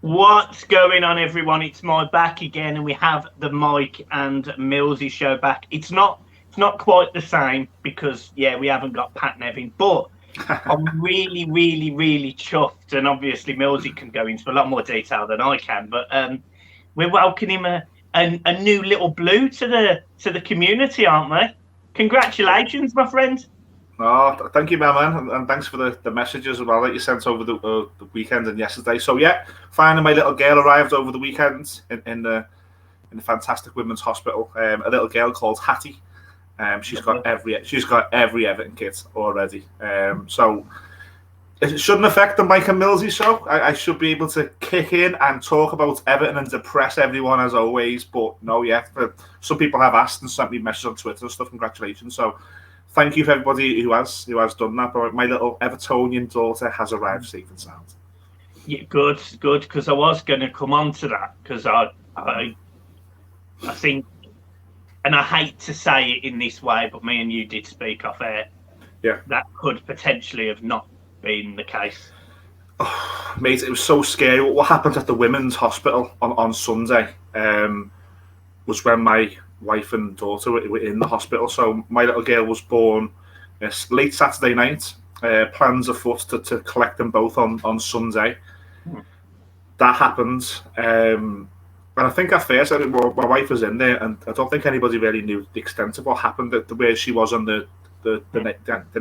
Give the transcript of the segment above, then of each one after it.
What's going on, everyone? It's my back again, and we have the Mike and Millsy show back. It's not quite the same because we haven't got Pat Nevin, but I'm really, really, really chuffed, and obviously Millsy can go into a lot more detail than I can. But we're welcoming a new little blue to the community, aren't we? Congratulations, my friend. Oh, thank you, my man, and thanks for the messages as well that you sent over the weekend and yesterday. So yeah, finally my little girl arrived over the weekend in the fantastic women's hospital. A little girl called Hattie. She's got every Everton kit already. So it shouldn't affect the Mike and Millsy show. I should be able to kick in and talk about Everton and depress everyone as always. But no, some people have asked and sent me messages on Twitter and stuff. Congratulations. So thank you for everybody who has done that. But my little Evertonian daughter has arrived safe and sound. Yeah, good. Because I was going to come on to that because I think, and I hate to say it in this way, but me and you did speak off air. Yeah, that could potentially have not been the case. Oh, mate, it was so scary. What happened at the women's hospital on Sunday was when my wife and daughter were in the hospital. So my little girl was born late Saturday night. Plans afoot to collect them both on Sunday. That happened. And I think at first my wife was in there, and I don't think anybody really knew the extent of what happened. The way she was on the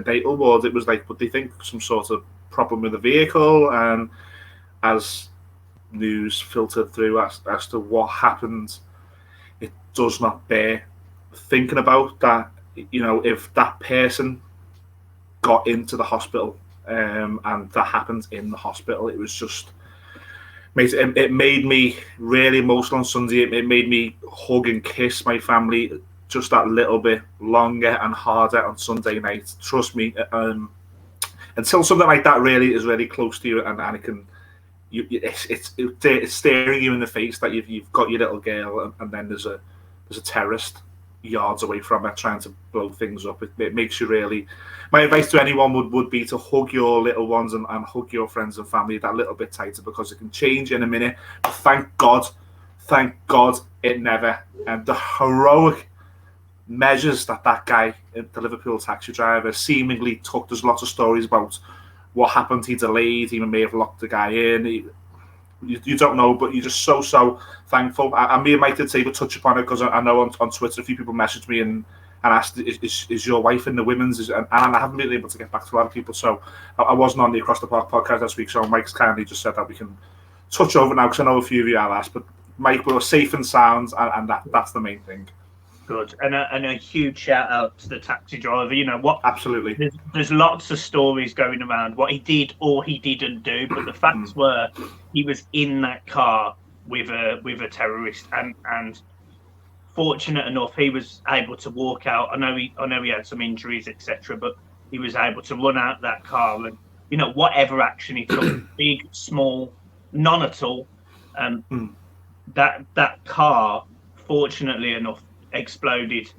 natal ward, it was like, would they think some sort of problem with the vehicle? And as news filtered through as to what happened, it does not bear thinking about that. You know, if that person got into the hospital and that happened in the hospital, it was just, mate, it made me really emotional on Sunday. It made me hug and kiss my family just that little bit longer and harder on Sunday night. Trust me, until something like that really is really close to you, and it can, it's staring you in the face that you've got your little girl, and then there's a terrorist yards away from her trying to blow things up. It makes you really. My advice to anyone would be to hug your little ones and hug your friends and family that little bit tighter, because it can change in a minute. But thank God, it never. And the heroic measures that guy, the Liverpool taxi driver, seemingly took. There's lots of stories about what happened. He delayed. He may have locked the guy in. You don't know, but you're just so thankful. And me and Mike did say we'll touch upon it, because I know on Twitter a few people messaged me and asked, is your wife in the women's? And I haven't been able to get back to a lot of people, so I wasn't on the Across the Park podcast this week, so Mike's kindly just said that we can touch over now, because I know a few of you have asked, but Mike, we're safe and sound, and that's the main thing. Good. And a huge shout out to the taxi driver. You know what? Absolutely. There's lots of stories going around what he did or he didn't do, but the facts were he was in that car with a terrorist, and fortunate enough he was able to walk out. I know he had some injuries, etc., but he was able to run out that car, and whatever action he took, big, small, none at all. That car, fortunately enough, exploded.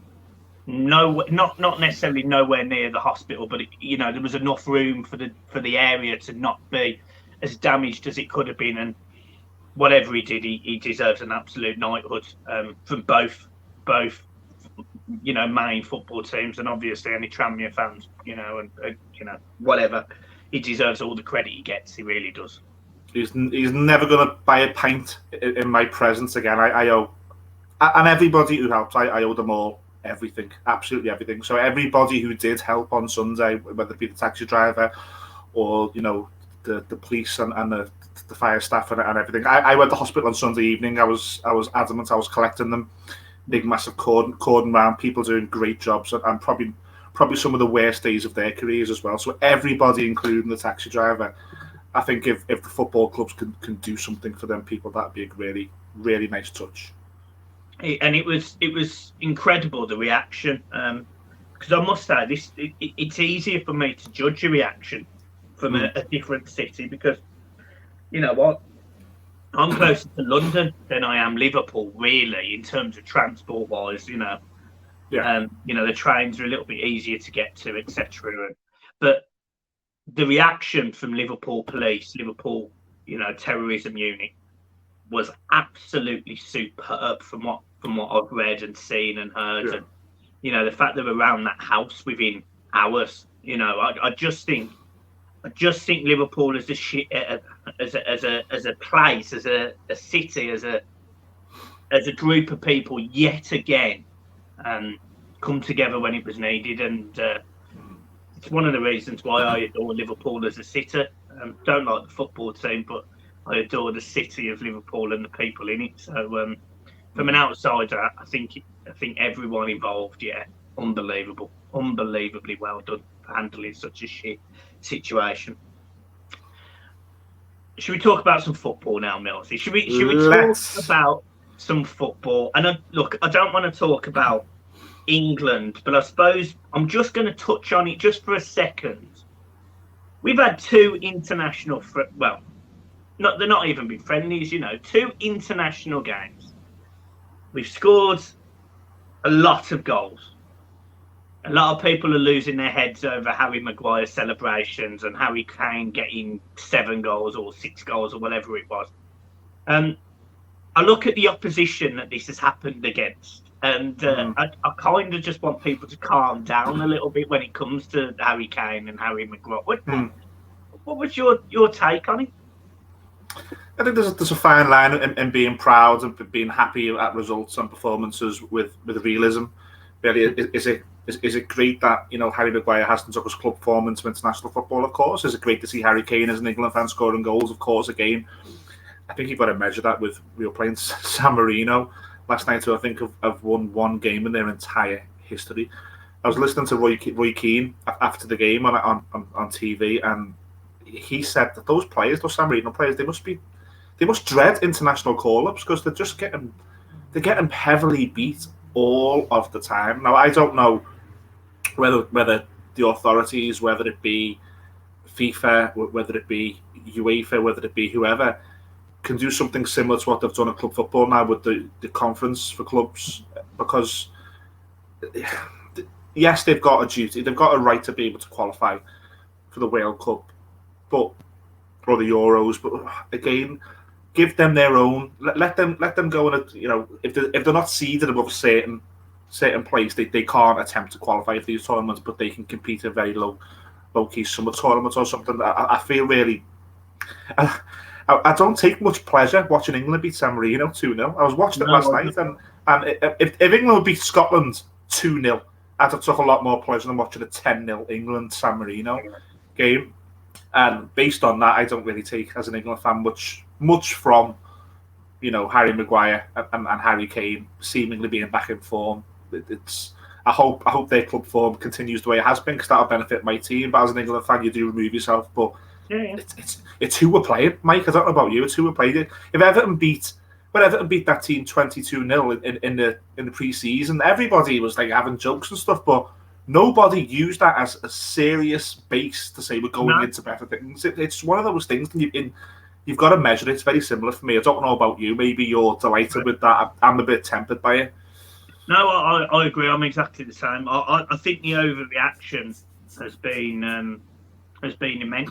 No, not necessarily nowhere near the hospital, but there was enough room for the area to not be as damaged as it could have been. And whatever he did, he deserves an absolute knighthood from both main football teams, and obviously any Tranmere fans, and whatever. He deserves all the credit he gets. He really does. He's never going to buy a pint in my presence again. I owe. And everybody who helped, I owe them all everything, absolutely everything. So everybody who did help on Sunday, whether it be the taxi driver or the police and the fire staff and everything. I went to hospital on Sunday evening. I was adamant I was collecting them. Big massive cordon round, people doing great jobs, and probably some of the worst days of their careers as well. So everybody, including the taxi driver, I think if the football clubs can do something for them people, that'd be a really, really nice touch. And it was incredible, the reaction, because I must say it's easier for me to judge a reaction from a different city, because you know what, I'm closer to London than I am Liverpool, really, in terms of transport wise. The trains are a little bit easier to get to, etc. But the reaction from Liverpool police, Liverpool terrorism unit, was absolutely superb from what I've read and seen and heard, and the fact that we're around that house within hours. I just think Liverpool as a place, as a city, as a group of people, yet again, come together when it was needed, and it's one of the reasons why I adore Liverpool as a city. Don't like the football team, but I adore the city of Liverpool and the people in it. So, from an outsider, I think everyone involved, unbelievably well done for handling such a shit situation. Should we talk about some football now, Millsy? Should we talk about some football? And I don't want to talk about England, but I suppose I'm just going to touch on it just for a second. We've had two international, they're not even been friendlies, two international games. We've scored a lot of goals. A lot of people are losing their heads over Harry Maguire's celebrations and Harry Kane getting 7 goals or 6 goals or whatever it was. I look at the opposition that this has happened against, and I kind of just want people to calm down a little bit when it comes to Harry Kane and Harry Maguire. What was your take on it? I think there's a fine line in being proud and being happy at results and performances with realism. Really, is it great that Harry Maguire hasn't took his club form into international football? Of course, is it great to see Harry Kane as an England fan scoring goals? Of course, again, I think you've got to measure that with we were playing San Marino last night, who I think have won one game in their entire history. I was listening to Roy Keane after the game on TV, and he said that those San Marino players, they must dread international call-ups because they're getting heavily beat all of the time. Now, I don't know whether the authorities, whether it be FIFA, whether it be UEFA, whether it be whoever, can do something similar to what they've done at club football now with the conference for clubs, because yes, they've got a duty, they've got a right to be able to qualify for the World Cup, or the Euros, but again, give them their own. Let them go in if they're not seeded above a certain place, they can't attempt to qualify for these tournaments, but they can compete in very low key summer tournaments or something. I feel really. I don't take much pleasure watching England beat San Marino 2-0. I was watching it last night, and if England would beat Scotland 2-0, I'd have took a lot more pleasure than watching a 10-0 England San Marino game. And based on that, I don't really take, as an England fan, much from Harry Maguire and Harry Kane seemingly being back in form. I hope their club form continues the way it has been, because that'll benefit my team. But as an England fan, you do remove yourself. But it's who we're playing, Mike. I don't know about you. It's who we're playing. If Everton beat that team 22-0 in the pre-season, everybody was like having jokes and stuff, but nobody used that as a serious base to say we're going into better things. It's one of those things, and you've got to measure it. It's very similar for me. I don't know about you. Maybe you're delighted with that. I'm a bit tempered by it. No, I agree. I'm exactly the same. I think the overreaction has been immense.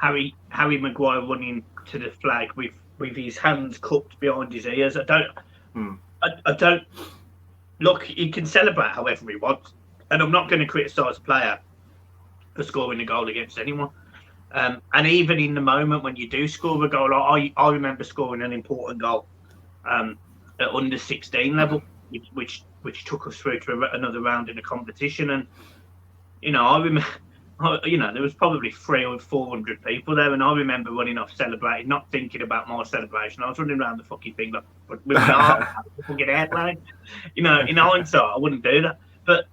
Harry Maguire running to the flag with his hands cupped behind his ears. I don't look. He can celebrate however he wants, and I'm not going to criticise a player for scoring a goal against anyone. And even in the moment when you do score a goal, I remember scoring an important goal at under 16 level, which took us through to another round in the competition. And I remember, there was probably 300 or 400 people there, and I remember running off celebrating, not thinking about my celebration. I was running around the fucking thing like with my arm, fucking airplane. In hindsight, I wouldn't do that. But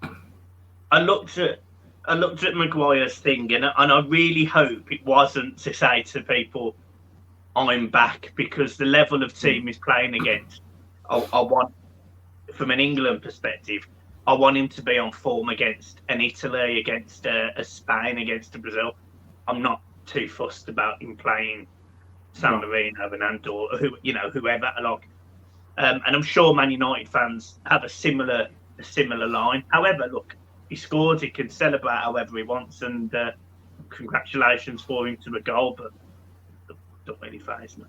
I looked at Maguire's thing, and I really hope it wasn't to say to people, I'm back, because the level of team he's playing against, I want, from an England perspective, I want him to be on form against an Italy, against a Spain, against a Brazil. I'm not too fussed about him playing San Marino and Andor, whoever. And I'm sure Man United fans have a similar line. However, look, he scored. He can celebrate however he wants, and congratulations for him to a goal. But don't really faze me.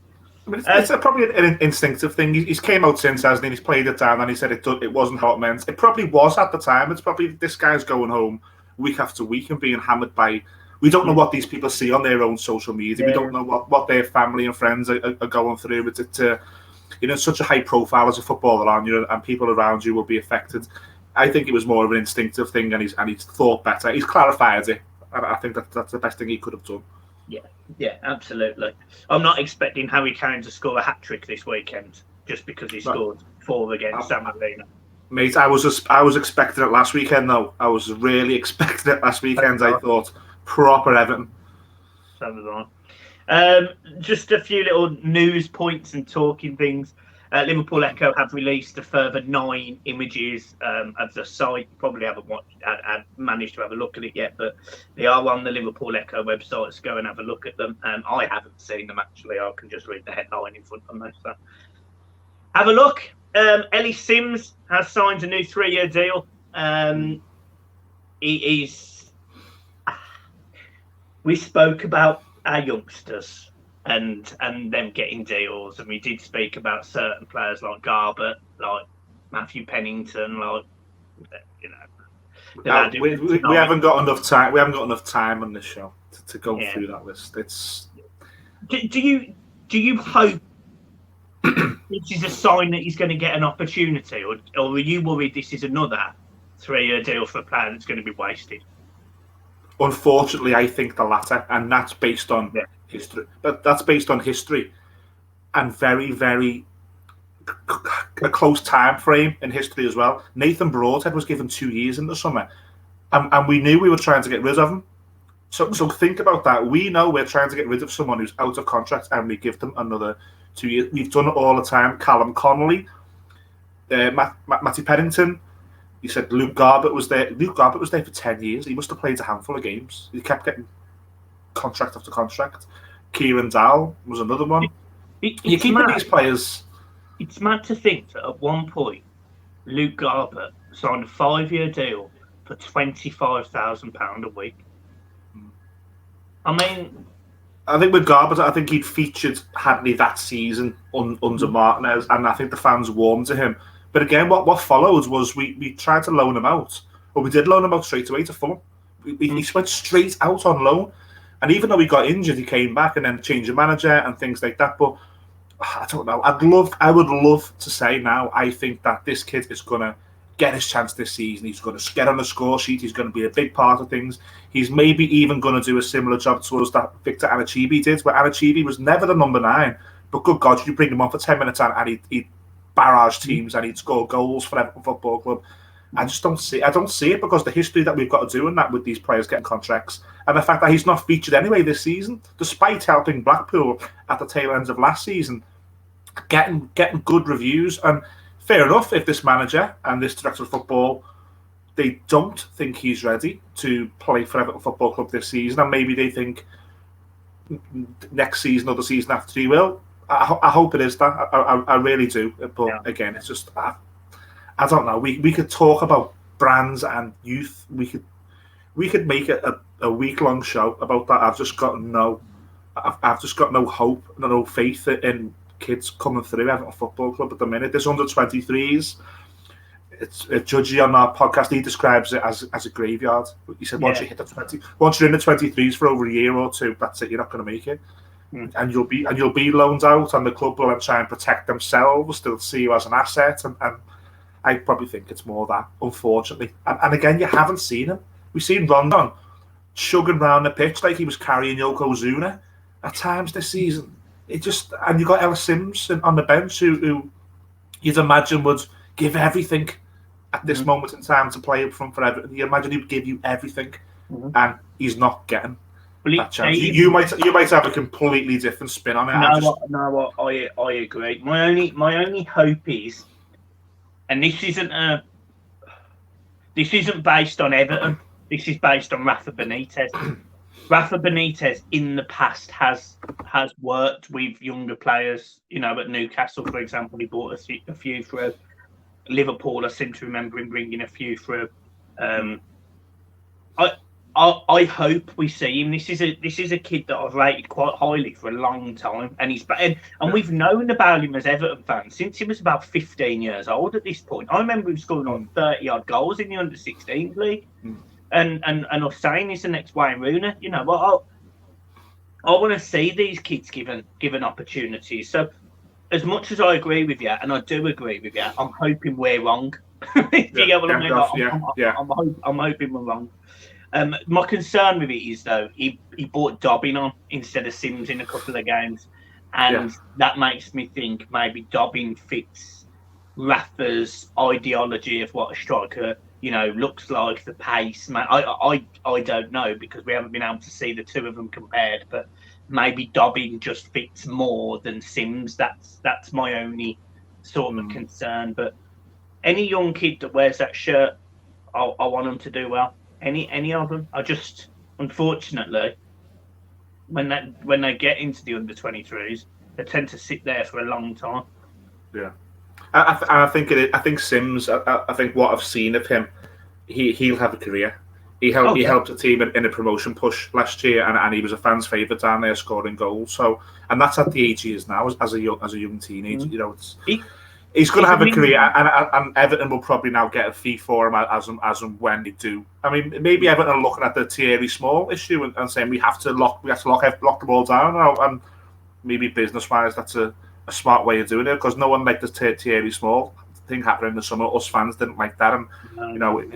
I mean, it's probably an instinctive thing. He's came out since, hasn't he? He's played it down and he said it wasn't how it meant. It probably was at the time. It's probably this guy's going home week after week and being hammered by... We don't know what these people see on their own social media. Yeah. We don't know what their family and friends are going through. It's such a high profile as a footballer on you, and people around you will be affected. I think it was more of an instinctive thing, and he's thought better. He's clarified it. I think that's the best thing he could have done. Yeah, absolutely. I'm not expecting Harry Kane to score a hat-trick this weekend just because he scored 4 against San Marino. Mate, I was expecting it last weekend, though. I was really expecting it last weekend. I thought proper Everton. So was I. Just a few little news points and talking things. Liverpool Echo have released a further 9 images of the site. Probably haven't managed to have a look at it yet, but they are on the Liverpool Echo website, so go and have a look at them. I haven't seen them actually. I can just read the headline in front of me. So have a look. Ellie Sims has signed a new 3-year deal. We spoke about our youngsters and them getting deals, and we did speak about certain players like Garbutt, like Matthew Pennington, like we haven't got enough time. We haven't got enough time on this show to go through that list. It's. Do you hope this is a sign that he's going to get an opportunity, or are you worried this is another 3-year deal for a player that's going to be wasted? Unfortunately, I think the latter, and that's based on history. That's based on history and very, very a close time frame in history as well. Nathan Broadhead was given 2 years in the summer, and we knew we were trying to get rid of him. So think about that. We know we're trying to get rid of someone who's out of contract, and we give them another 2 years. We've done it all the time. Callum Connolly, Matty Pennington. He said Luke Garbutt was there. Luke Garbutt was there for 10 years. He must have played a handful of games. He kept getting contract after contract. Kieran Dowell was another one. You keep these players. It's mad to think that at one point, Luke Garbutt signed a 5-year deal for £25,000 a week. I mean, I think with Garbutt, I think he'd featured Hadley that season under Martinez, and I think the fans warmed to him. But again, what followed was we tried to loan him out, or we did loan him out straight away to Fulham. He went straight out on loan, and even though he got injured, he came back and then changed the manager and things like that. But I don't know. I would love to say now. I think that this kid is gonna get his chance this season. He's going to get on the score sheet. He's going to be a big part of things. He's maybe even going to do a similar job to us that Victor Anichebe did, where Anichebe was never the number 9, but good God, you bring him on for 10 minutes and he'd barrage teams and he'd score goals for Everton Football Club. I just don't see. I don't see it because the history that we've got to do in that with these players getting contracts, and the fact that he's not featured anyway this season, despite helping Blackpool at the tail ends of last season, getting good reviews. And fair enough if this manager and this director of football, they don't think he's ready to play for Everton Football Club this season, and maybe they think next season or the season after he will. I hope it is that. I really do. But again, it's just I don't know. We could talk about brands and youth. We could make it a week-long show about that. I've just got no hope, no faith in kids coming through Everton Football Club at the minute. This under-23s, it's Judgy on our podcast. He describes it as a graveyard. He said once you hit once you're in the 23s for over a year or two, that's it. You're not going to make it, and you'll be loaned out, and the club will then try and protect themselves. They'll see you as an asset, and I probably think it's more that, unfortunately. And again, you haven't seen him. We've seen Rondon chugging around the pitch like he was carrying Yokozuna at times this season. And you got Ellis Sims on the bench who you'd imagine would give everything at this moment in time to play up front for Everton. You imagine he'd give you everything, and he's not getting that chance. You might have a completely different spin on it. I agree. My only hope is, and this isn't based on Everton. This is based on Rafa Benitez. Rafa Benitez in the past has worked with younger players. You know, at Newcastle, for example, he brought a few through. Liverpool, I seem to remember him bringing a few through. I I hope we see him. This is a kid that I've rated quite highly for a long time, and we've known about him as Everton fans since he was about 15 years old. At this point, I remember him scoring like 30 odd goals in the under-16s league, and us saying he's the next Wayne Rooney. You know what? I want to see these kids given opportunities. So, as much as I agree with you, and I do agree with you, I'm hoping we're wrong. Do you get what I mean? I'm hoping we're wrong. My concern with it is, though, he brought Dobbin on instead of Sims in a couple of games, and that makes me think maybe Dobbin fits Rafa's ideology of what a striker, looks like, the pace. I don't know, because we haven't been able to see the two of them compared, but maybe Dobbin just fits more than Sims. That's my only sort of concern. But any young kid that wears that shirt, I want them to do well. Any of them. I just, unfortunately, when they get into the under-23s, they tend to sit there for a long time. Yeah, I think Sims. I think what I've seen of him, he'll have a career. He helped the team in a promotion push last year, and he was a fan's favourite down there, scoring goals. So, and that's at the age he is now as a young teenager. He's going to have a career, and Everton will probably now get a fee for him as and when they do. I mean, maybe Everton are looking at the Thierry Small issue and saying we have to lock the ball down now, and maybe business-wise that's a smart way of doing it, because no one liked the Thierry Small thing happening in the summer. Us fans didn't like that, and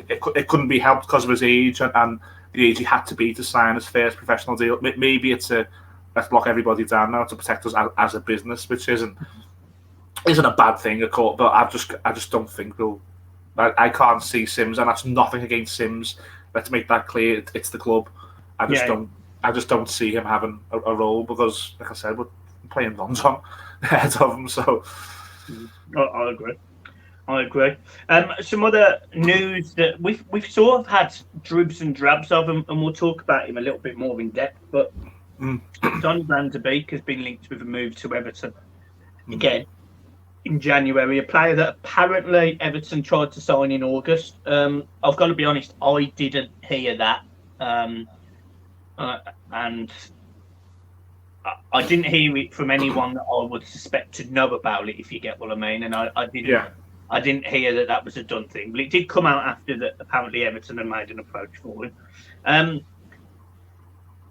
it couldn't be helped because of his age and the age he had to be to sign his first professional deal. Maybe it's let's lock everybody down now to protect us as a business, which isn't a bad thing, of course, but I just don't think I can't see Sims, and that's nothing against Sims. Let's make that clear. It's the club. I just don't see him having a role, because, like I said, we're playing runs on ahead of him. So I agree. Some other news that we've sort of had dribs and drabs of, and we'll talk about him a little bit more in depth. But Donny van der Beek has been linked with a move to Everton again in January, a player that apparently Everton tried to sign in August. I've got to be honest, I didn't hear that. And I didn't hear it from anyone that I would suspect to know about it, if you get what I mean. And I didn't hear that was a done thing. But it did come out after that apparently Everton had made an approach for him.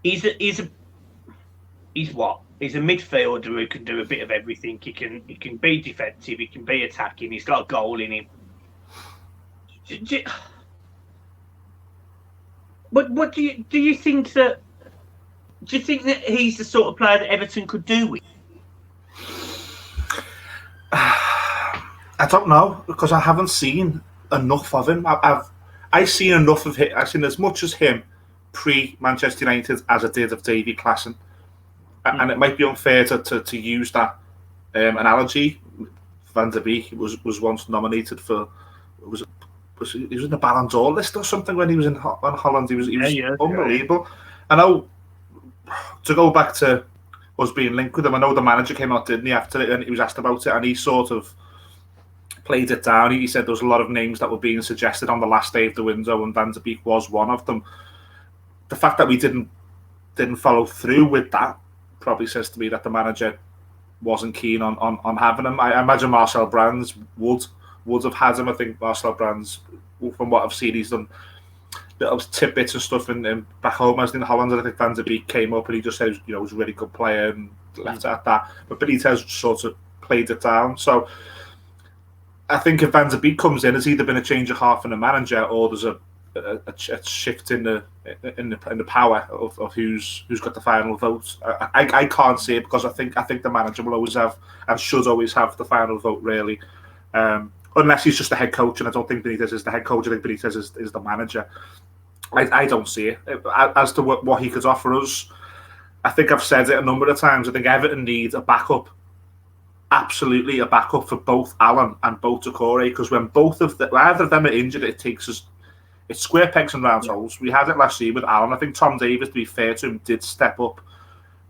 He's what? He's a midfielder who can do a bit of everything. He can be defensive. He can be attacking. He's got a goal in him. What do you think that? Do you think that he's the sort of player that Everton could do with? I don't know, because I haven't seen enough of him. I've seen enough of him. I've seen as much as him pre-Manchester United as I did of Davy Klaassen. And it might be unfair to use that analogy. Van der Beek was once nominated for he was in the Ballon d'Or list or something when he was in Holland. He was unbelievable. I know, to go back to us being linked with him, I know the manager came out, didn't he, after it, and he was asked about it, and he sort of played it down. He said there was a lot of names that were being suggested on the last day of the window, and Van der Beek was one of them. The fact that we didn't follow through with that probably says to me that the manager wasn't keen on having him. I imagine Marcel Brands would have had him. I think Marcel Brands, from what I've seen, he's done little tidbits and stuff in back home as in Holland. And I think Van der Beek came up and he just said he was a really good player and left it at that. But Benitez sort of played it down. So I think if Van der Beek comes in, there's either been a change of heart from the manager, or there's a shift in the power of who's got the final vote. I can't see it, because I think the manager will always have and should always have the final vote, really, unless he's just the head coach, and I don't think Benitez is the head coach. I think Benitez is the manager. I don't see it as to what he could offer us. I think I've said it a number of times. I think Everton needs a backup. Absolutely a backup for both Alan and both Doucouré, because when either of them are injured, it's square pegs and round holes. We had it last year with Alan. I think Tom Davies, to be fair to him, did step up.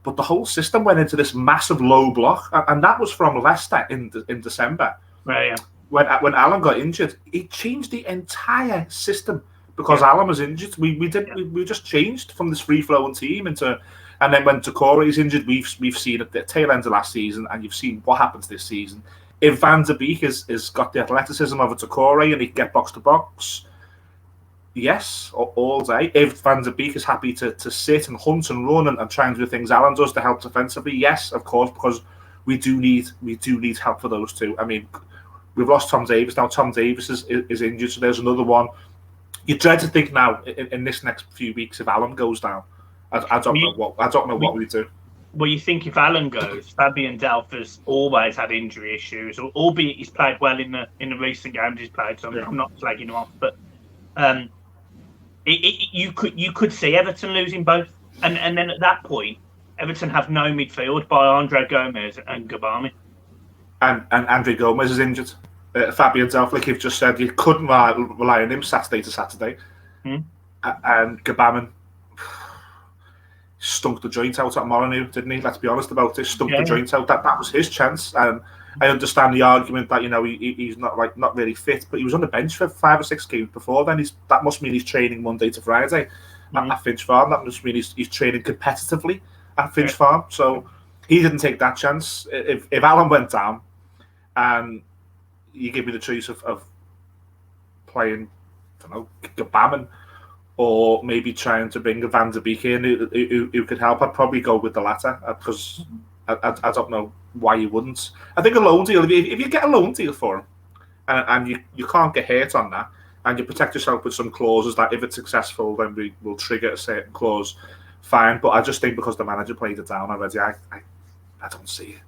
But the whole system went into this massive low block, and that was from Leicester in December. Right, yeah. When Alan got injured, it changed the entire system because Alan was injured. We just changed from this free flowing team into, and then when Tokore's injured, we've seen at the tail end of last season, and you've seen what happens this season. If Van de Beek has got the athleticism of a Tokore and he can get box to box, yes, all day. If Van de Beek is happy to sit and hunt and run and try and do things Alan does to help defensively, yes, of course, because we do need help for those two. I mean, we've lost Tom Davies now. Tom Davies is injured, so there's another one. You dread to think now in this next few weeks if Alan goes down. I don't know what we do. Well, you think if Alan goes, Fabian Delph has always had injury issues, albeit he's played well in the recent games he's played. So I'm not slagging him off, but you could see Everton losing both, and then at that point, Everton have no midfield by Andre Gomez and Gabami. And Andre Gomez is injured. Fabian Delph, like you've just said, you couldn't rely on him Saturday to Saturday. And Gabami stunk the joint out at Molineux, didn't he? Let's be honest about this. Stunk the joint out. That was his chance. And I understand the argument that he's not really fit, but he was on the bench for 5 or 6 games before then. That must mean he's training Monday to Friday at Finch Farm. That must mean he's training competitively at Finch Farm. So he didn't take that chance. If Alan went down, and you give me the choice of playing, I don't know, Gabami, or maybe trying to bring a Van de Beek in who could help, I'd probably go with the latter, because I don't know why you wouldn't. I think a loan deal, if you get a loan deal for him, and you can't get hurt on that, and you protect yourself with some clauses that if it's successful, then we will trigger a certain clause, fine. But I just think because the manager played it down already, I don't see it.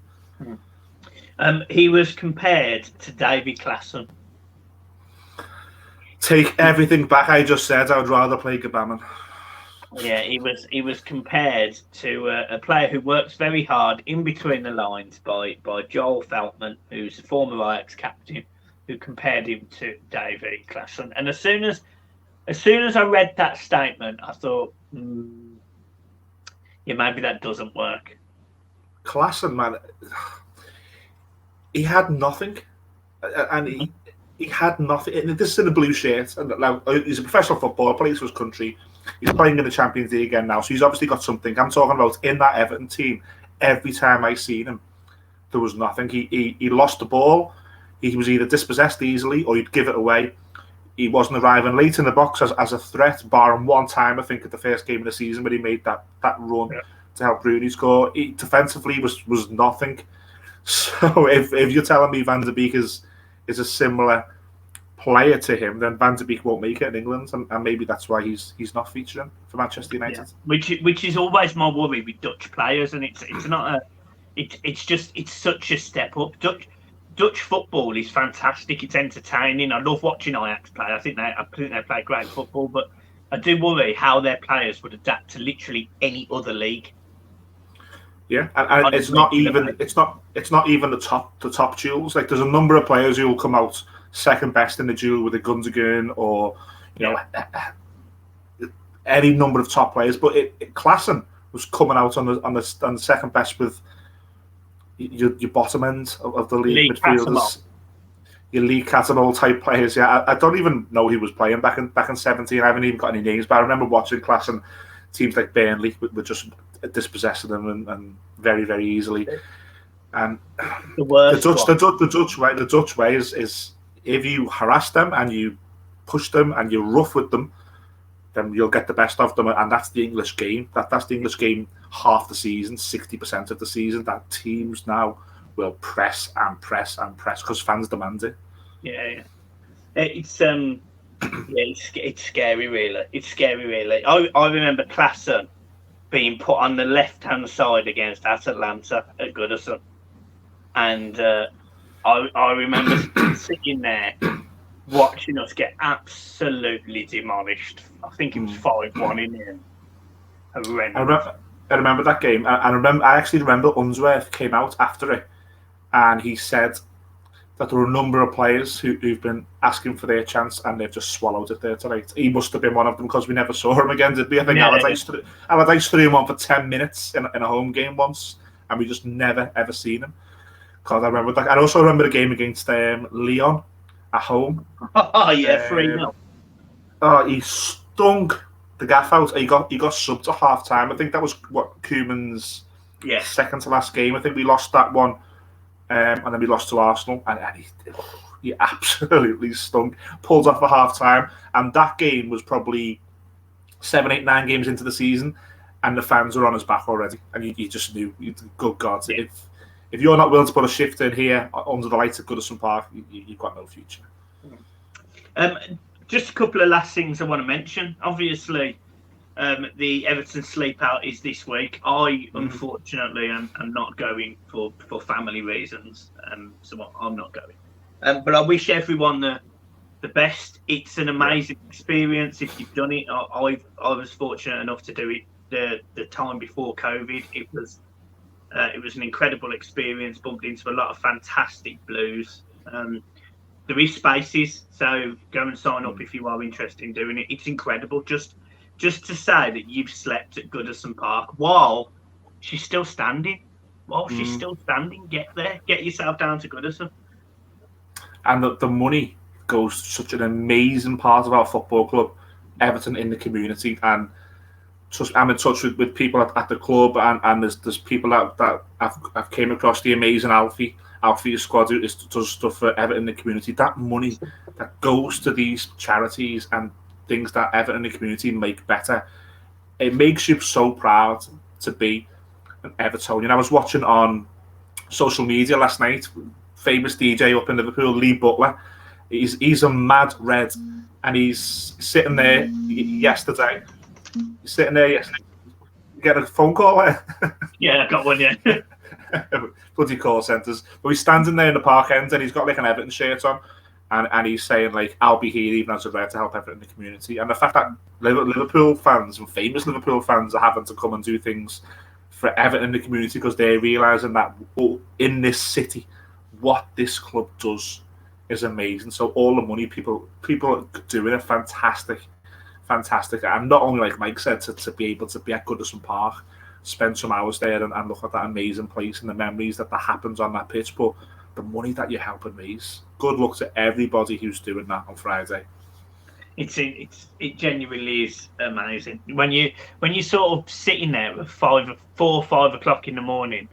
He was compared to David Klassen. Take everything back I just said. I would rather play Gabami. Yeah, he was compared to a player who works very hard in between the lines by Joel Feltman, who's a former Ajax captain, who compared him to David Klassen. And as soon as I read that statement, I thought, maybe that doesn't work. Klassen, man, he had nothing, and he had nothing. And this is in a blue shirt, and now he's a professional footballer, plays for his country. He's playing in the Champions League again now, so he's obviously got something. I'm talking about in that Everton team. Every time I seen him, there was nothing. He lost the ball. He was either dispossessed easily or he'd give it away. He wasn't arriving late in the box as a threat, barring one time, I think, at the first game of the season where he made that run to help Rooney score. Defensively was nothing. So if you're telling me Van de Beek is a similar player to him, then Van de Beek won't make it in England, and maybe that's why he's not featuring for Manchester United. Yeah. Which is always my worry with Dutch players, and it's not it's such a step up. Dutch football is fantastic. It's entertaining. I love watching Ajax play. I think they play great football, but I do worry how their players would adapt to literally any other league. Yeah, and it's not even the top duels. Like, there's a number of players who will come out second best in the duel with a Gundogan or any number of top players. But Klassen was coming out on the second best with your bottom end of the league midfielders, your League Catabol type players. Yeah, I don't even know who was playing back in 17. I haven't even got any names, but I remember watching Klassen. Teams like Burnley were just dispossessing them and very, very easily. And the Dutch way is if you harass them and you push them and you're rough with them, then you'll get the best of them. And that's the English game. That's the English game half the season, 60% of the season. That teams now will press and press and press because fans demand it. Yeah. It's it's scary, really. It's scary, really. I remember Klassen being put on the left-hand side against Atalanta at Goodison. And I remember sitting there watching us get absolutely demolished. I think it was 5-1 in the end. Horrendous. I remember that game. I actually remember Unsworth came out after it and he said that there were a number of players who've been asking for their chance and they've just swallowed it there tonight. He must have been one of them because we never saw him again, did we? I think Allardyce threw him on for 10 minutes in a home game once and we just never, ever seen him. God, I remember that. I also remember the game against Lyon at home. Oh, yeah, 3-0. Oh, he stunk the gaff out. He got subbed at half time. I think that was what Koeman's second to last game. I think we lost that one, and then we lost to Arsenal, and he absolutely stunk. Pulled off at half time, and that game was probably 7, 8, 9 games into the season, and the fans were on his back already, and you just knew, good God, if you're not willing to put a shift in here under the lights at Goodison Park, you've got no future. Just a couple of last things I want to mention. Obviously, the Everton sleepout is this week. I, unfortunately, am not going for family reasons, so I'm not going. But I wish everyone the best. It's an amazing experience if you've done it. I was fortunate enough to do it the time before COVID. It was an incredible experience. Bumped into a lot of fantastic blues. There is spaces, so go and sign up if you are interested in doing it. It's incredible. Just to say that you've slept at Goodison Park while she's still standing. Get there. Get yourself down to Goodison. And the money goes to such an amazing part of our football club, Everton, in the community. And I'm in touch with people at the club, and there's people that I've came across, the amazing Alfie squad who does stuff for Everton in the community. That money that goes to these charities and things that Everton in the community make better, it makes you so proud to be an Evertonian. I was watching on social media last night, famous DJ up in Liverpool, Lee Butler. He's a mad red, and he's sitting there yesterday. He's sitting there yesterday. You get a phone call there? Yeah, I got one, yeah. Bloody call centres. But he's standing there in the park end, and he's got like an Everton shirt on, and he's saying like, "I'll be here even as a red to help Everton in the community." And the fact that Liverpool fans and famous Liverpool fans are having to come and do things for Everton in the community because they're realising that in this city, what this club does is amazing. So all the money people are doing it, fantastic. And not only, like Mike said, to be able to be at Goodison Park, spend some hours there and look at that amazing place and the memories that happens on that pitch, but the money that you're helping raise. Good luck to everybody who's doing that on Friday. It genuinely is amazing. When you sort of sitting there at 4 or 5 o'clock in the morning,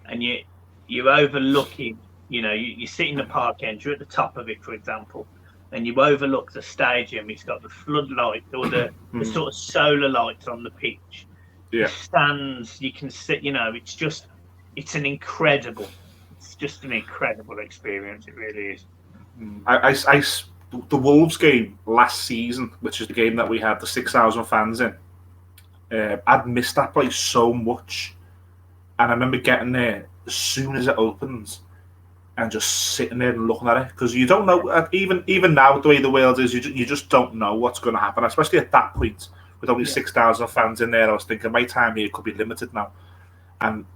and you're overlooking, you sit in the park end, you're at the top of it, for example, and you overlook the stadium. It's got the floodlights or the sort of solar lights on the pitch. Yeah. The stands, you can sit. It's just an incredible experience. It really is. The Wolves game last season, which is the game that we had the 6,000 fans in, I'd missed that place so much, and I remember getting there as soon as it opens and just sitting there and looking at it, because you don't know, even now the way the world is, you just don't know what's going to happen, especially at that point with only 6,000 fans in there. I was thinking my time here could be limited now, and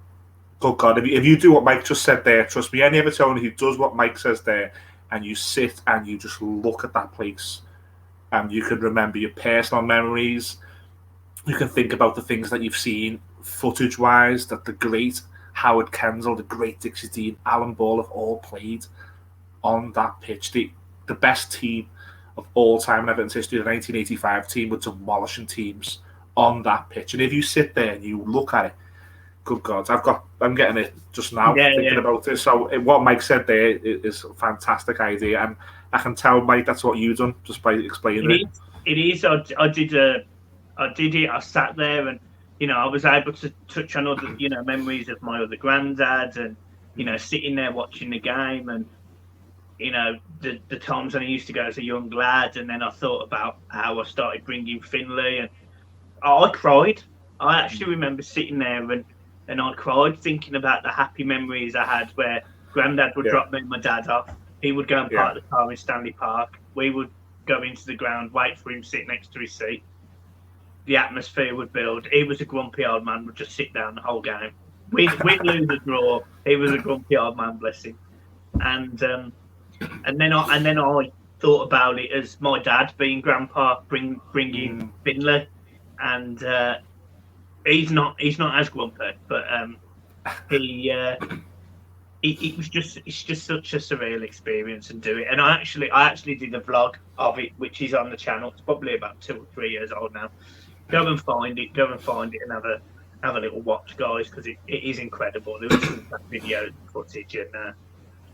good God, if you do what Mike just said there, trust me, any Evertonian who does what Mike says there, and you sit and you just look at that place, and you can remember your personal memories, you can think about the things that you've seen footage-wise, that the great Howard Kendall, the great Dixie Dean, Alan Ball have all played on that pitch. The best team of all time in Everton's history, the 1985 team, were demolishing teams on that pitch. And if you sit there and you look at it, good God, I'm getting it just now thinking about this. So what Mike said there is a fantastic idea, and I can tell, Mike, that's what you've done just by explaining it. It is. I did it. I sat there, and I was able to touch on other memories of my other granddads, and sitting there watching the game, and the times when I used to go as a young lad, and then I thought about how I started bringing Finley, and I cried. I actually remember sitting there and I cried thinking about the happy memories I had where Grandad would drop me and my dad off. He would go and park the car in Stanley Park. We would go into the ground, wait for him, sit next to his seat. The atmosphere would build. He was a grumpy old man, would just sit down the whole game. We'd lose a draw. He was a grumpy old man, bless him. And then I thought about it as my dad being grandpa, bringing Finley, and he's not as grumpy, but he it was it's just such a surreal experience and do it. And I actually did a vlog of it, which is on the channel. It's probably about 2 or 3 years old now. Go and find it. Go and find it and have a little watch, guys, because it is incredible. There was some video footage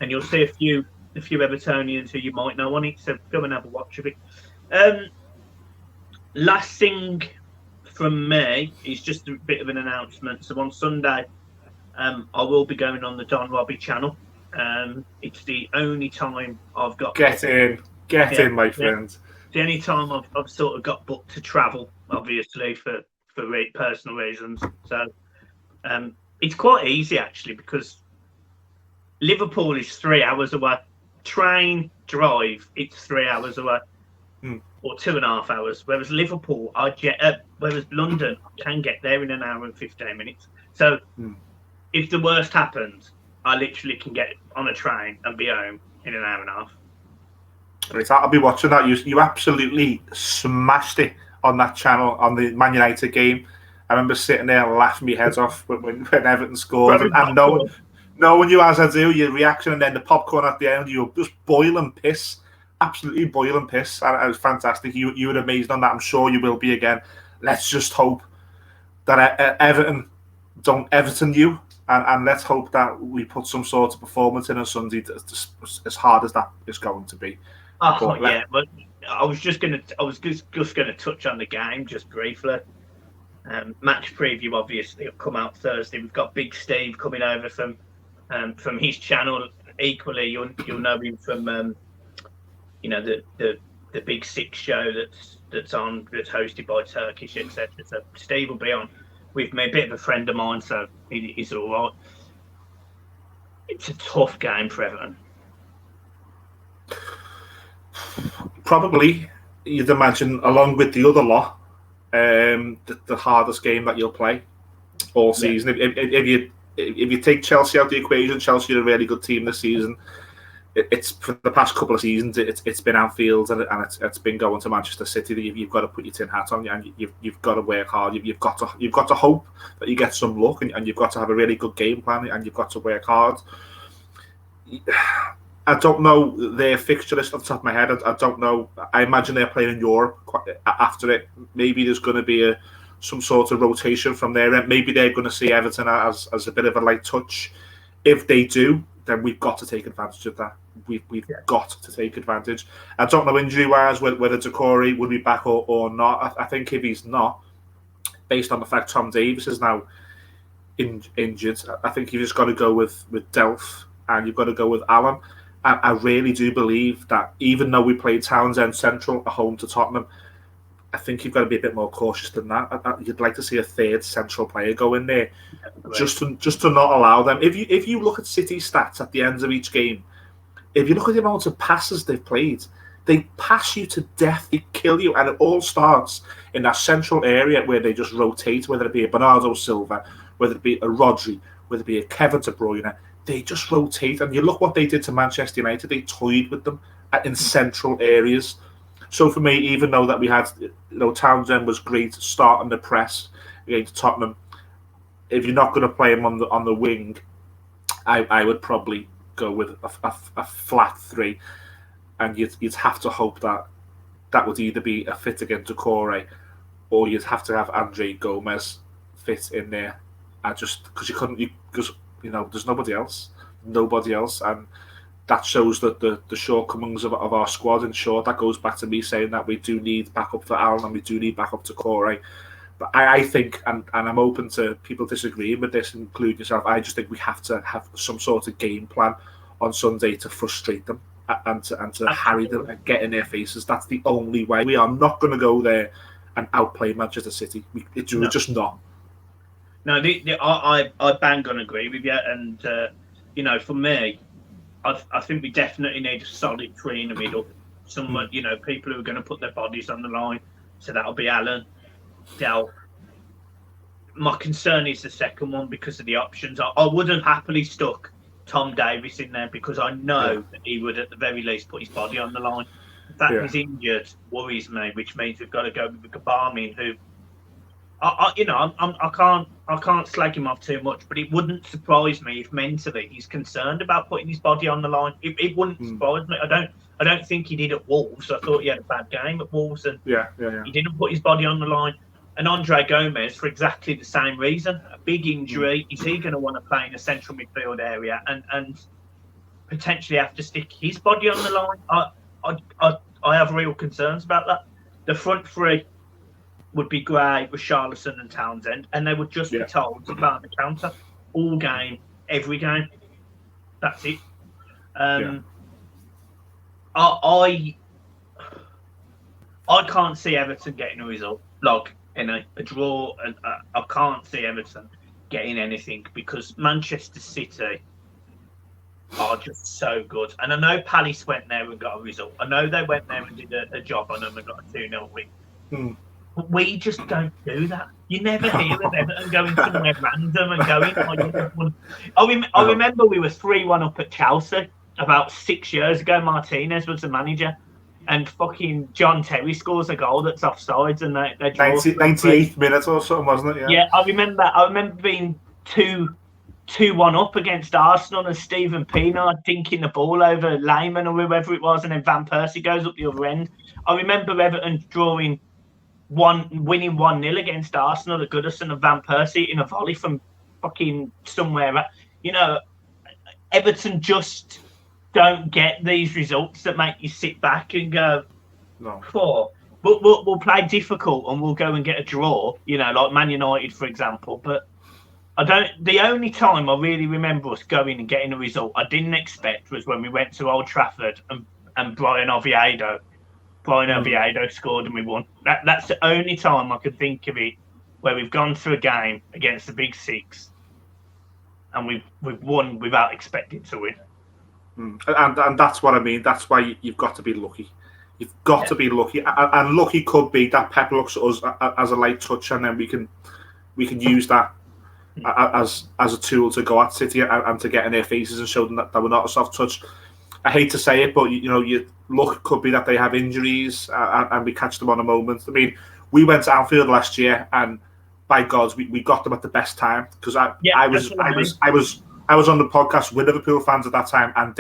and you'll see a few Evertonians who you might know on it. So go and have a watch of it. Last thing from me is just a bit of an announcement. So on Sunday, I will be going on the Don Robbie channel. It's the only time I've got get in, my friend. The only time I've sort of got booked to travel, obviously for personal reasons. So it's quite easy actually, because Liverpool is 3 hours away. Train, drive, it's 3 hours away, or 2.5 hours. Whereas Liverpool, whereas London, I can get there in an hour and 15 minutes. So if the worst happens, I literally can get on a train and be home in an hour and a half. Right, I'll be watching that. You absolutely smashed it on that channel on the Man United game. I remember sitting there laughing my head off when Everton scored, and knowing you as I do, your reaction, and then the popcorn at the end, you were just boiling piss, absolutely boiling piss. And it was fantastic. You were amazing on that. I'm sure you will be again. Let's just hope that Everton don't Everton you, and let's hope that we put some sort of performance in on Sunday as hard as that is going to be. But I was just gonna touch on the game just briefly. Match preview obviously will come out Thursday. We've got Big Steve coming over from his channel. Equally, you'll know him from the Big Six show that's hosted by Turkish, etc. So Steve will be on with me, a bit of a friend of mine, so he's all right. It's a tough game for Everton. Probably, you'd imagine, along with the other lot, the hardest game that you'll play all season. Yeah. If you take Chelsea out of the equation, Chelsea are a really good team this season. It's for the past couple of seasons, it's been Anfield and it's been going to Manchester City. That you've got to put your tin hat on, and you've got to work hard. You've got to hope that you get some luck, and you've got to have a really good game plan, and you've got to work hard. I don't know their fixture list off the top of my head. I don't know. I imagine they're playing in Europe after it. Maybe there's going to be some sort of rotation from there, and maybe they're going to see Everton as a bit of a light touch. If they do, then we've got to take advantage of that. We've got to take advantage. I don't know injury-wise whether Decore will be back or not. I think if he's not, based on the fact Tom Davies is now injured, I think you've just got to go with Delph, and you've got to go with Allen. I really do believe that even though we played Townsend Central at home to Tottenham, I think you've got to be a bit more cautious than that. You'd like to see a third central player go in there, just to not allow them. If you look at City's stats at the end of each game, if you look at the amount of passes they've played, they pass you to death, they kill you, and it all starts in that central area where they just rotate, whether it be a Bernardo Silva, whether it be a Rodri, whether it be a Kevin De Bruyne. They just rotate, and you look what they did to Manchester United. They toyed with them in central areas. So for me, even though that we had, Townsend was great starting the press against Tottenham, if you're not going to play him on the wing, I would probably go with a flat 3, and you'd have to hope that would either be a fit against Decore, or you'd have to have Andre Gomez fit in there. Because there's nobody else, and that shows that the shortcomings of our squad. In short, that goes back to me saying that we do need backup for Allen and we do need backup to Corey. But I think, and I'm open to people disagreeing with this, including yourself, I just think we have to have some sort of game plan on Sunday to frustrate them and to harry them and get in their faces. That's the only way. We are not going to go there and outplay Manchester City. We're just not. No, I bang on agree with you, and for me, I think we definitely need a solid 3 in the middle. Someone, people who are going to put their bodies on the line. So that'll be Allen, Delph. My concern is the second one because of the options. I would have happily stuck Tom Davies in there because I know that he would at the very least put his body on the line. The fact he's injured worries me, which means we've got to go with Gabami, who I can't slag him off too much, but it wouldn't surprise me if mentally he's concerned about putting his body on the line. It wouldn't surprise me. I don't think he did at Wolves. I thought he had a bad game at Wolves, and he didn't put his body on the line. And Andre Gomez, for exactly the same reason, a big injury. Is he going to want to play in a central midfield area and potentially have to stick his body on the line? I have real concerns about that. The front three would be great with Charlison and Townsend, and they would just be told to guard the counter all game, every game. That's it. I can't see Everton getting a result, like a draw. I can't see Everton getting anything because Manchester City are just so good. And I know Palace went there and got a result. I know they went there and did a job on them and got a 2-0 win. But we just don't do that. You never hear of Everton going somewhere random and going. I remember we were 3-1 up at Chelsea about 6 years ago. Martinez was the manager, and fucking John Terry scores a goal that's offsides, and they draw. 98th minute or something, wasn't it? Yeah, I remember being 2-1 up against Arsenal, and Stephen Pienaar dinking the ball over Lehmann or whoever it was, and then Van Persie goes up the other end. I remember Everton winning 1-0 against Arsenal at Goodison, and Van Persie in a volley from fucking somewhere. You know, Everton just don't get these results that make you sit back and go, no. But we'll play difficult and we'll go and get a draw. You know, like Man United, for example. But the only time I really remember us going and getting a result I didn't expect was when we went to Old Trafford and Brian Oviedo scored and we won. That's the only time I could think of it where we've gone through a game against the Big Six and we've won without expecting to win. And that's what I mean. That's why you've got to be lucky. You've got to be lucky, and lucky could be that Pep looks at us as a light touch, and then we can use that as a tool to go at City and to get in their faces and show them that we're not a soft touch. I hate to say it, but your luck could be that they have injuries and we catch them on a moment. I mean, we went to Anfield last year, and by God, we got them at the best time because I was on the podcast with Liverpool fans at that time, and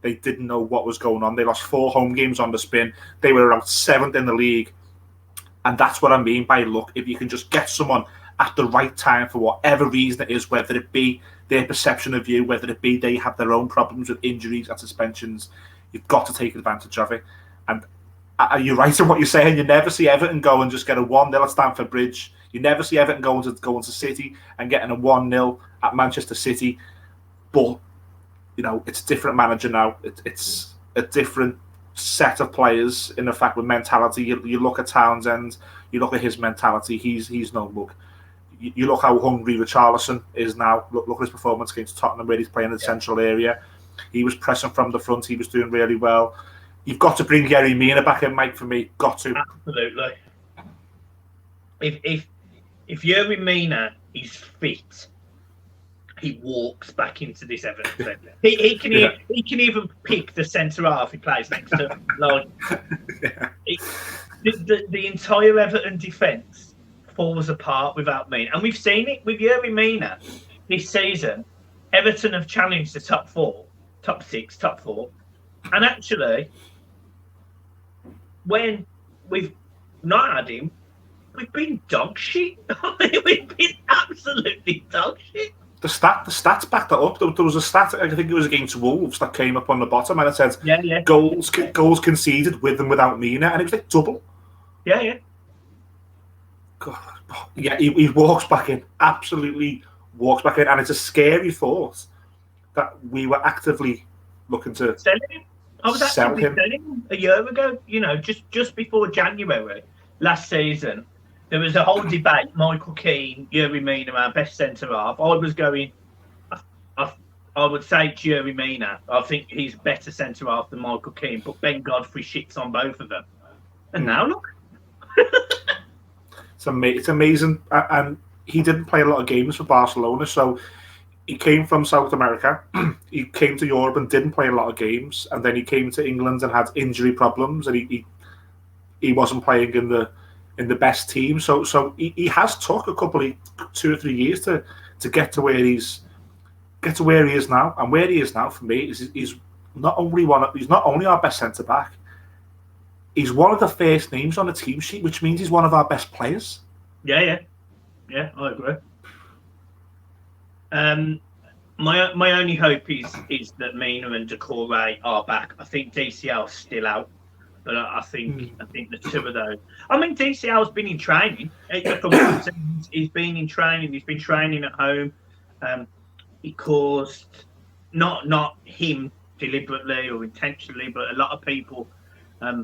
they didn't know what was going on. They lost 4 home games on the spin. They were around 7th in the league, and that's what I mean by luck. If you can just get someone at the right time for whatever reason it is, whether it be their perception of you, whether it be they have their own problems with injuries and suspensions, you've got to take advantage of it. And you're right in what you're saying. You never see Everton go and just get a 1-0 at Stamford Bridge. You never see Everton going to City and getting a 1-0 at Manchester City. But, it's a different manager now. It's a different set of players in the fact with mentality. You look at Townsend, you look at his mentality. He's no mug. You look how hungry Richarlison is now. Look at his performance against Tottenham, where he's playing in the central area. He was pressing from the front. He was doing really well. You've got to bring Yerry Mina back in, Mike, for me. Got to. Absolutely. If Yerry Mina is fit, he walks back into this Everton centre. He can even pick the centre half he plays next to. The entire Everton defence falls apart without Mina, and we've seen it with Yerry Mina this season. Everton have challenged the top 4, top 6, top 4, and actually, when we've not had him, we've been dog shit. We've been absolutely dog shit. The stats backed that up. There was a stat, I think it was against Wolves, that came up on the bottom, and it said goals conceded with and without Mina, and it was like double. Yeah. God. Yeah, he walks back in, absolutely walks back in, and it's a scary thought that we were actively looking to sell him. I was actually selling him a year ago. Just before January last season, there was a whole debate. Michael Keane, Yerry Mina, our best centre half. I was going. I would say Yerry Mina. I think he's better centre half than Michael Keane, but Ben Godfrey shits on both of them. And now look. It's amazing, and he didn't play a lot of games for Barcelona, so he came from South America, he came to Europe and didn't play a lot of games, and then he came to England and had injury problems, and he wasn't playing in in the best team. So he has took a couple of 2 or 3 years to get to where he is now. And where he is now for me is he's not only our best centre back. He's one of the first names on the team sheet, which means he's one of our best players. Yeah, I agree. My only hope is that Mina and Decore are back. I think DCL's still out, but I think the two of those. I mean, DCL's been in training. He's been in training. He's been training at home. He caused not him deliberately or intentionally, but a lot of people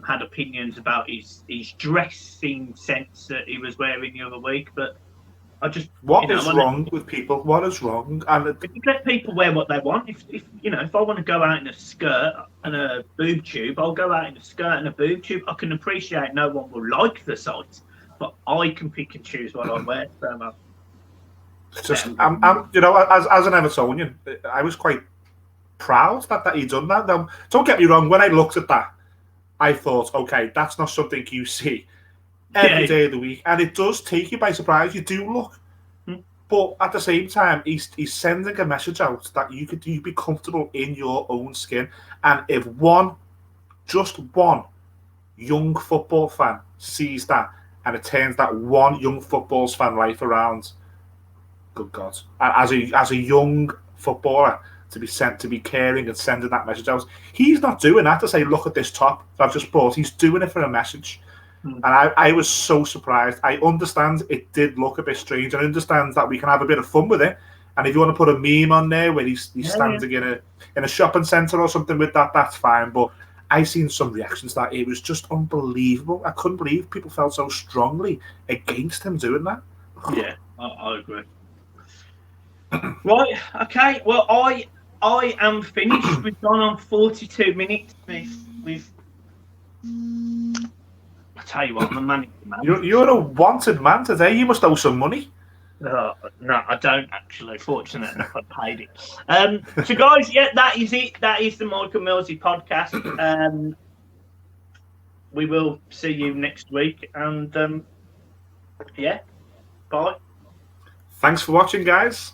had opinions about his dressing sense that he was wearing the other week. But I just what is wrong with people? What is wrong? And if you let people wear what they want, if I want to go out in a skirt and a boob tube, I'll go out in a skirt and a boob tube. I can appreciate no one will like the sight, but I can pick and choose what I wear. So just, I'm as an Evertonian, I was quite proud that he'd done that. Now, don't get me wrong. When I looked at that, I thought, okay, that's not something you see every day of the week, and it does take you by surprise. You do look, but at the same time, he's sending a message out that you be comfortable in your own skin. And if just one young football fan sees that, and it turns that one young football fan life around, good God! And as a young footballer, to be caring and sending that message out, he's not doing that to say, look at this top that I've just bought. He's doing it for a message. And I was so surprised. I understand it did look a bit strange. I understand that we can have a bit of fun with it. And if you want to put a meme on there where he's standing in a shopping centre or something with that, that's fine. But I seen some reactions that it was just unbelievable. I couldn't believe people felt so strongly against him doing that. Yeah, I agree. Right, okay. Well, I am finished. We've gone on 42 minutes. We've I tell you what, I'm a man. You're a wanted man today. You must owe some money. No, I don't actually. Fortunate enough, I paid it. So, guys, yeah, that is it. That is the Michael Millsy podcast. We will see you next week, and yeah, bye. Thanks for watching, guys.